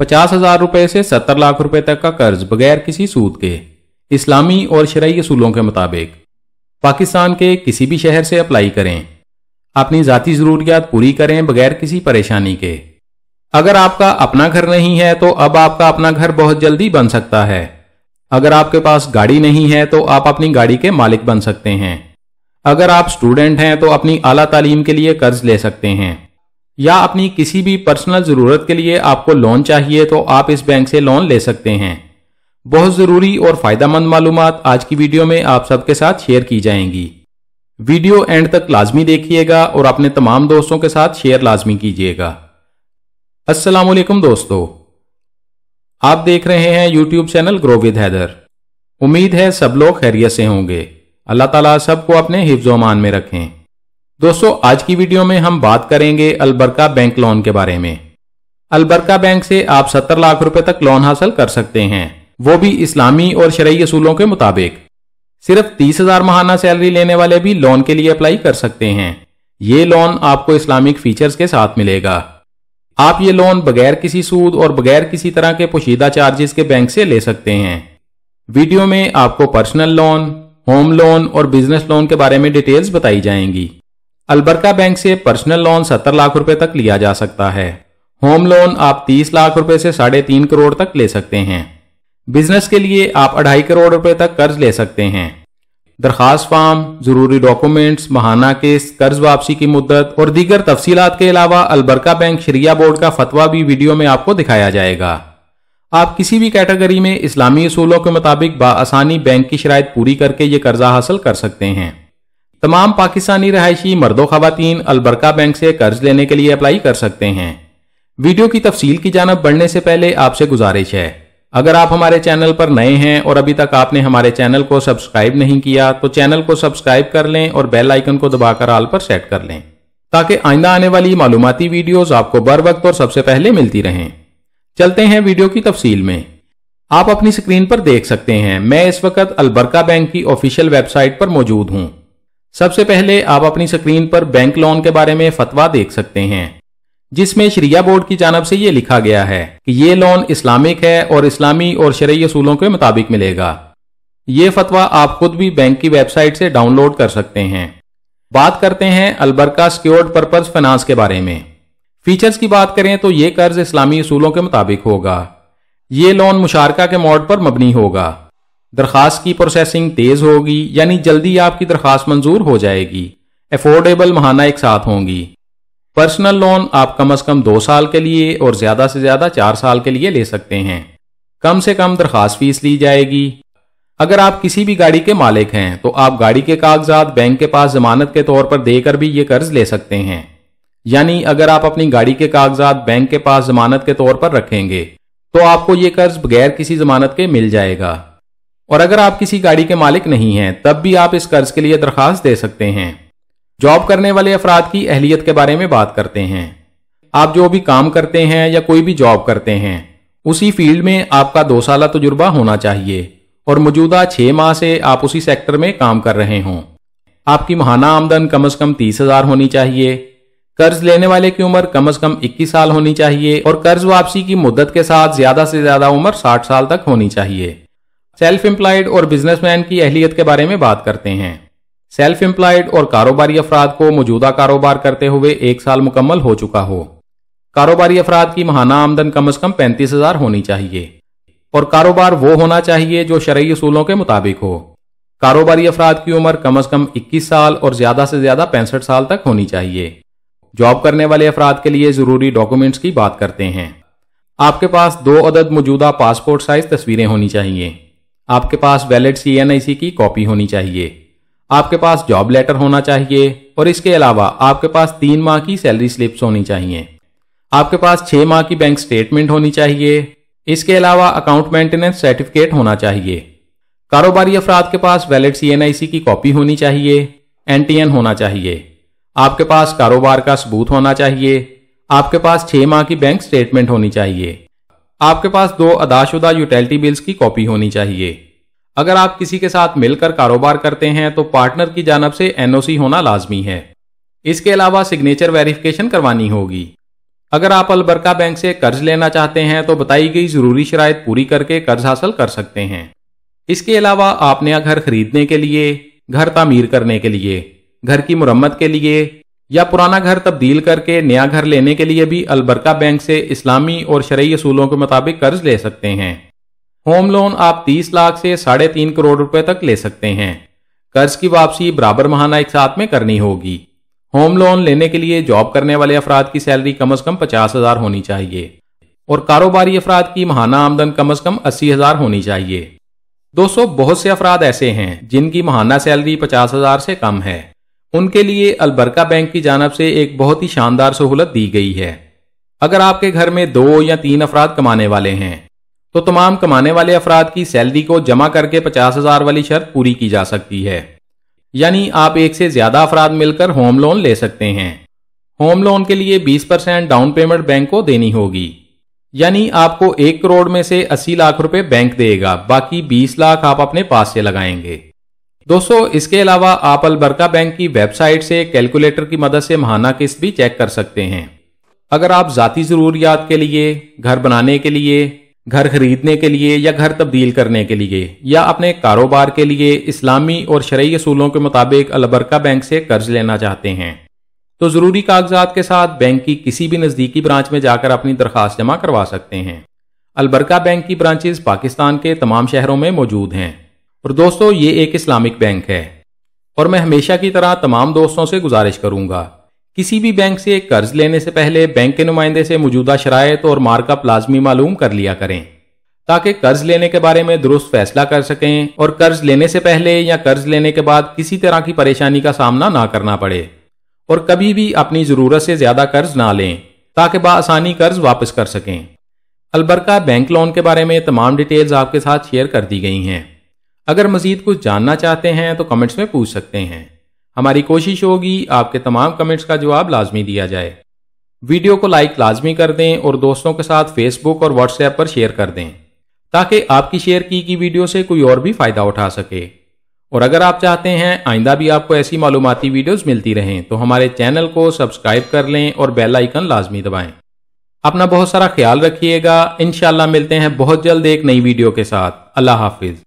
50,000 रुपए से 70 लाख रुपए तक का कर्ज बगैर किसी सूद के, इस्लामी और शरई असूलों के मुताबिक पाकिस्तान के किसी भी शहर से अप्लाई करें। अपनी ज़ाती ज़रूरियात पूरी करें बगैर किसी परेशानी के। अगर आपका अपना घर नहीं है तो अब आपका अपना घर बहुत जल्दी बन सकता है। अगर आपके पास गाड़ी नहीं है तो आप अपनी गाड़ी के मालिक बन सकते हैं। अगर आप स्टूडेंट हैं तो अपनी आला तालीम के लिए कर्ज ले सकते हैं, या अपनी किसी भी पर्सनल ज़रूरत के लिए आपको लोन चाहिए तो आप इस बैंक से लोन ले सकते हैं। बहुत ज़रूरी और फ़ायदेमंद मालूमात आज की वीडियो में आप सबके साथ शेयर की जाएंगी। वीडियो एंड तक लाजमी देखिएगा और अपने तमाम दोस्तों के साथ शेयर लाजमी कीजिएगा। अस्सलामुअलैकुम दोस्तों, आप देख रहे हैं YouTube channel grow with Haider. उम्मीद है सब लोग खैरियत से होंगे। अल्लाह ताला सबको अपने हिफ्ज़ अमान में रखें। दोस्तों, आज की वीडियो में हम बात करेंगे अलबरका बैंक लोन के बारे में। अलबरका बैंक से आप 70 लाख रुपए तक लोन हासिल कर सकते हैं, वो भी इस्लामी और शरई असूलों के मुताबिक। सिर्फ 30,000 माहाना सैलरी लेने वाले भी लोन के लिए अप्लाई कर सकते हैं। ये लोन आपको इस्लामिक फीचर्स के साथ मिलेगा। आप ये लोन बगैर किसी सूद और बगैर किसी तरह के पोशीदा चार्जेस के बैंक से ले सकते हैं। वीडियो में आपको पर्सनल लोन, होम लोन और बिजनेस लोन के बारे में डिटेल्स बताई जाएंगी। अलबरका बैंक से पर्सनल लोन 70 लाख रुपए तक लिया जा सकता है। होम लोन आप 30 लाख रुपए से 3.5 करोड़ तक ले सकते हैं। बिजनेस के लिए आप 2.5 करोड़ रुपए तक कर्ज ले सकते हैं। दरखास्त फॉर्म, जरूरी डॉक्यूमेंट्स, माहाना किस्त, कर्ज वापसी की मुद्दत और दीगर तफसीलात के अलावा अलबरका बैंक शरिया बोर्ड का फतवा भी वीडियो में आपको दिखाया जाएगा। आप किसी भी कैटेगरी में इस्लामी असूलों के मुताबिक बाआसानी बैंक की शराइत पूरी करके ये कर्जा हासिल कर सकते हैं। तमाम पाकिस्तानी रहायशी मर्दो खवातीन अलबरका बैंक से कर्ज लेने के लिए अप्लाई कर सकते हैं। वीडियो की तफसील की जानब बढ़ने से पहले आपसे गुजारिश है, अगर आप हमारे चैनल पर नए हैं और अभी तक आपने हमारे चैनल को सब्सक्राइब नहीं किया तो चैनल को सब्सक्राइब कर लें और बेल आइकन को दबाकर ऑल पर सेट कर लें, ताकि आइंदा आने वाली मालूमाती वीडियोस आपको बर वक्त और सबसे पहले मिलती रहें। चलते हैं वीडियो की तफसील में। आप अपनी स्क्रीन पर देख सकते हैं, मैं इस वक्त अलबरका बैंक की ऑफिशियल वेबसाइट पर मौजूद हूं। सबसे पहले आप अपनी स्क्रीन पर बैंक लोन के बारे में फतवा देख सकते हैं, जिसमें शरिया बोर्ड की जानब से ये लिखा गया है कि ये लोन इस्लामिक है और इस्लामी और शरई असूलों के मुताबिक मिलेगा। ये फतवा आप खुद भी बैंक की वेबसाइट से डाउनलोड कर सकते हैं। बात करते हैं अलबरका सिक्योर्ड पर्पस फाइनेंस के बारे में। फीचर्स की बात करें तो ये कर्ज इस्लामी असूलों के मुताबिक होगा। ये लोन मुशारका के मोड पर मबनी होगा। दरखास्त की प्रोसेसिंग तेज होगी, यानी जल्दी आपकी दरखास्त मंजूर हो जाएगी। अफोर्डेबल माहाना एक साथ होंगी। पर्सनल लोन आप कम से कम 2 साल के लिए और ज्यादा से ज्यादा 4 साल के लिए ले सकते हैं। कम से कम दरखास्त फीस ली जाएगी। अगर आप किसी भी गाड़ी के मालिक हैं तो आप गाड़ी के कागजात बैंक के पास जमानत के तौर पर देकर भी ये कर्ज ले सकते हैं। यानी अगर आप अपनी गाड़ी के कागजात बैंक के पास जमानत के तौर पर रखेंगे तो आपको ये कर्ज बगैर किसी जमानत के मिल जाएगा। और अगर आप किसी गाड़ी के मालिक नहीं हैं तब भी आप इस कर्ज के लिए दरखास्त दे सकते हैं। जॉब करने वाले अफराद की अहलियत के बारे में बात करते हैं। आप जो भी काम करते हैं या कोई भी जॉब करते हैं उसी फील्ड में आपका 2 साल तजुर्बा होना चाहिए और मौजूदा 6 माह से आप उसी सेक्टर में काम कर रहे हों। आपकी माहाना आमदन कम से कम 30,000 होनी चाहिए। कर्ज लेने वाले की उम्र कम से कम 21 साल होनी चाहिए और कर्ज वापसी की मुद्दत के साथ ज्यादा से ज्यादा उम्र 60 साल तक होनी चाहिए। सेल्फ एम्प्लॉयड और बिजनेसमैन की अहलियत के बारे में बात करते हैं। सेल्फ एम्प्लॉयड और कारोबारी अफराद को मौजूदा कारोबार करते हुए 1 साल मुकम्मल हो चुका हो। कारोबारी अफराद की माहाना आमदन कम से कम 35,000 होनी चाहिए और कारोबार वो होना चाहिए जो शरई असूलों के मुताबिक हो। कारोबारी अफराद की उम्र कम से कम 21 साल और ज्यादा से ज्यादा 65 साल तक होनी चाहिए। जॉब करने वाले अफराद के लिए जरूरी डॉक्यूमेंट्स की बात करते हैं। आपके पास 2 अदद मौजूदा पासपोर्ट साइज तस्वीरें होनी चाहिए। आपके पास वैलिड CNIC की कॉपी होनी चाहिए। आपके पास जॉब लेटर होना चाहिए और इसके अलावा आपके पास 3 माह की सैलरी स्लिप्स होनी चाहिए। आपके पास 6 माह की बैंक स्टेटमेंट होनी चाहिए। इसके अलावा अकाउंट मेंटेनेंस सर्टिफिकेट होना चाहिए। कारोबारी अफराद के पास वैलिड CNIC की कॉपी होनी चाहिए। NTN होना चाहिए। आपके पास कारोबार का सबूत होना चाहिए। आपके पास 6 माह की बैंक स्टेटमेंट होनी चाहिए। आपके पास 2 अदाशुदा यूटिलिटी बिल्स की कॉपी होनी चाहिए। अगर आप किसी के साथ मिलकर कारोबार करते हैं तो पार्टनर की जानब से NOC होना लाजमी है। इसके अलावा सिग्नेचर वेरिफिकेशन करवानी होगी। अगर आप अलबरका बैंक से कर्ज लेना चाहते हैं तो बताई गई जरूरी शराइत पूरी करके कर्ज हासिल कर सकते हैं। इसके अलावा आप नया घर खरीदने के लिए, घर तामीर करने के लिए, घर की मुरम्मत के लिए या पुराना घर तब्दील करके नया घर लेने के लिए भी अलबरका बैंक से इस्लामी और शरई असूलों के मुताबिक कर्ज ले सकते हैं। होम लोन आप 30 लाख से 3.5 करोड़ रुपए तक ले सकते हैं। कर्ज की वापसी बराबर माहाना एक साथ में करनी होगी। होम लोन लेने के लिए जॉब करने वाले अफराद की सैलरी कम से कम 50,000 होनी चाहिए और कारोबारी अफराद की माहाना आमदन कम से कम 80,000 होनी चाहिए। दोस्तों, बहुत से अफराद ऐसे हैं जिनकी माहाना सैलरी 50,000 से कम है। उनके लिए अलबरका बैंक की जानिब से एक बहुत ही शानदार सहूलत दी गई है। अगर आपके घर में 2 या 3 अफराद कमाने वाले हैं तो तमाम कमाने वाले अफराद की सैलरी को जमा करके 50,000 वाली शर्त पूरी की जा सकती है। यानी आप एक से ज्यादा अफराद मिलकर होम लोन ले सकते हैं। होम लोन के लिए 20% डाउन पेमेंट बैंक को देनी होगी। यानी आपको 1 करोड़ में से 80 लाख रुपए बैंक देगा, बाकी 20 लाख आप अपने पास से लगाएंगे। दोस्तों, इसके अलावा आप अलबरका बैंक की वेबसाइट से कैलकुलेटर की मदद से माहाना किस्त भी चेक कर सकते हैं। अगर आप जाती जरूरियात के लिए, घर बनाने के लिए, घर खरीदने के लिए या घर तब्दील करने के लिए या अपने कारोबार के लिए इस्लामी और शरई असूलों के मुताबिक अलबरका बैंक से कर्ज लेना चाहते हैं तो जरूरी कागजात के साथ बैंक की किसी भी नजदीकी ब्रांच में जाकर अपनी दरखास्त जमा करवा सकते हैं। अलबरका बैंक की ब्रांचेस पाकिस्तान के तमाम शहरों में मौजूद हैं। और दोस्तों, ये एक इस्लामिक बैंक है और मैं हमेशा की तरह तमाम दोस्तों से गुजारिश करूंगा, किसी भी बैंक से कर्ज लेने से पहले बैंक के नुमाइंदे से मौजूदा शराइत और मार्कअप लाजमी मालूम कर लिया करें ताकि कर्ज लेने के बारे में दुरुस्त फैसला कर सकें और कर्ज लेने से पहले या कर्ज लेने के बाद किसी तरह की परेशानी का सामना ना करना पड़े और कभी भी अपनी जरूरत से ज्यादा कर्ज ना लें ताकि बआसानी कर्ज वापस कर सकें। अलबरका बैंक लोन के बारे में तमाम डिटेल्स आपके साथ शेयर कर दी गई हैं। अगर मजीद कुछ जानना चाहते हैं तो कमेंट्स में पूछ सकते हैं। हमारी कोशिश होगी आपके तमाम कमेंट्स का जवाब लाजमी दिया जाए। वीडियो को लाइक लाजमी कर दें और दोस्तों के साथ फेसबुक और व्हाट्सएप पर शेयर कर दें ताकि आपकी शेयर की वीडियो से कोई और भी फायदा उठा सके। और अगर आप चाहते हैं आइंदा भी आपको ऐसी मालूमाती वीडियोस मिलती रहें तो हमारे चैनल को सब्सक्राइब कर लें और बेल आइकन लाजमी दबाएं। अपना बहुत सारा ख्याल रखिएगा। इंशाल्लाह मिलते हैं बहुत जल्द एक नई वीडियो के साथ। अल्लाह हाफिज।